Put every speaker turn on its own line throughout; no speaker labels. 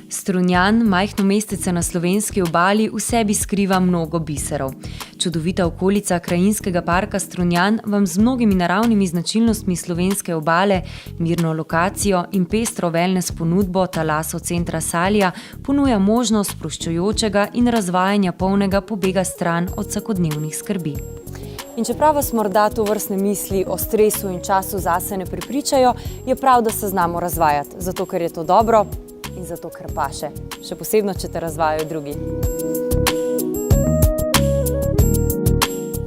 Strunjan, majhno mestece na slovenski obali, v sebi skriva mnogo biserov. Čudovita okolica krajinskega parka Strunjan vam z mnogimi naravnimi značilnostmi slovenske obale, mirno lokacijo in pestro wellness ponudbo Thalasso centra Salija ponuja možnost sproščujočega in razvajanja polnega pobega stran od vsakodnevnih skrbi. In čeprav vas morda tovrstne misli o stresu in času zase ne prepričajo, je prav, da se znamo razvajati, zato ker je to dobro in zato ker paše. Še posebno, če te razvajajo drugi.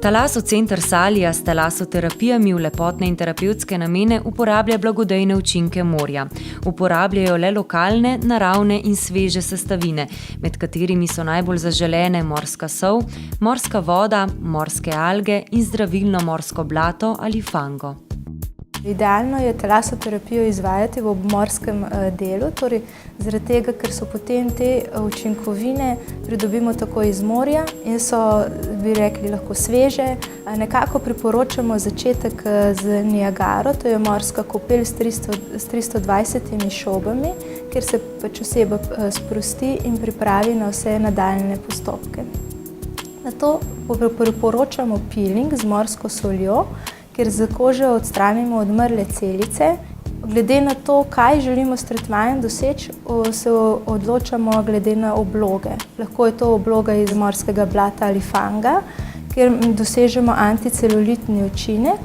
Thalasso center Salija s talasoterapijami v lepotne in terapevtske namene uporablja blagodejne učinke morja. Uporabljajo le lokalne, naravne in sveže sestavine, med katerimi so najbolj zaželene morska sol, morska voda, morske alge in zdravilno morsko blato ali fango.
Idealno je talasoterapijo izvajati v obmorskem delu, torej zaradi tega, ker so potem te učinkovine pridobimo tako iz morja in so, bi rekli, lahko sveže. Nekako priporočamo začetek z Niagaro, to je morska kopel s 320 šobami, kjer se pač oseba sprosti in pripravi na vse nadaljnje postopke. Nato priporočamo peeling z morsko soljo, kjer z kože odstranimo odmrle celice. Glede na to, kaj želimo s tretmajem doseči, se odločamo glede na obloge. Lahko je to obloga iz morskega blata ali fanga, kjer dosežemo anticelulitni učinek.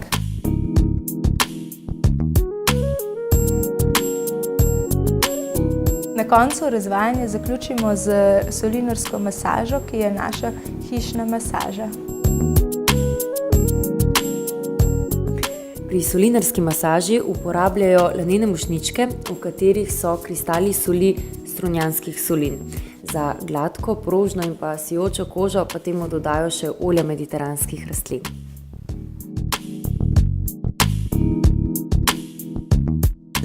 Na koncu razvajanja zaključimo z solinarsko masažo, ki je naša hišna masaža.
Pri solinarski masaži uporabljajo lanene mošnjičke, v katerih so kristali soli strunjanskih solin. Za gladko, prožno in pa sijočo kožo pa temu dodajo še olja mediteranskih rastlin.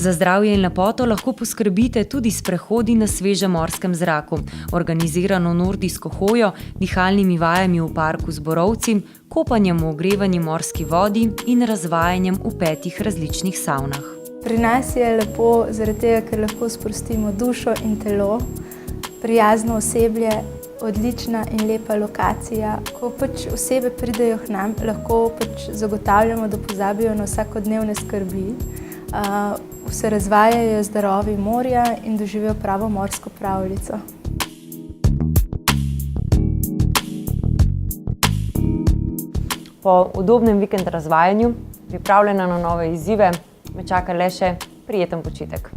Za zdravje in lepoto lahko poskrbite tudi s prehodi na svežem morskem zraku, organizirano nordijsko hojo, dihalnimi vajami v parku z borovci, kopanjem v ogrevani morski vodi in razvajanjem v 5 različnih savnah.
Pri nas je lepo zaradi tega, ker lahko sprostimo dušo in telo, prijazno osebje, odlična in lepa lokacija. Ko pač osebe pridejo k nam, lahko pač zagotavljamo, da pozabijo na vsakodnevne skrbi, se razvajajo z darovi morja in doživijo pravo morsko pravljico.
Po udobnem vikend razvajanju, pripravljena na nove izzive, me čaka le še prijeten počitek.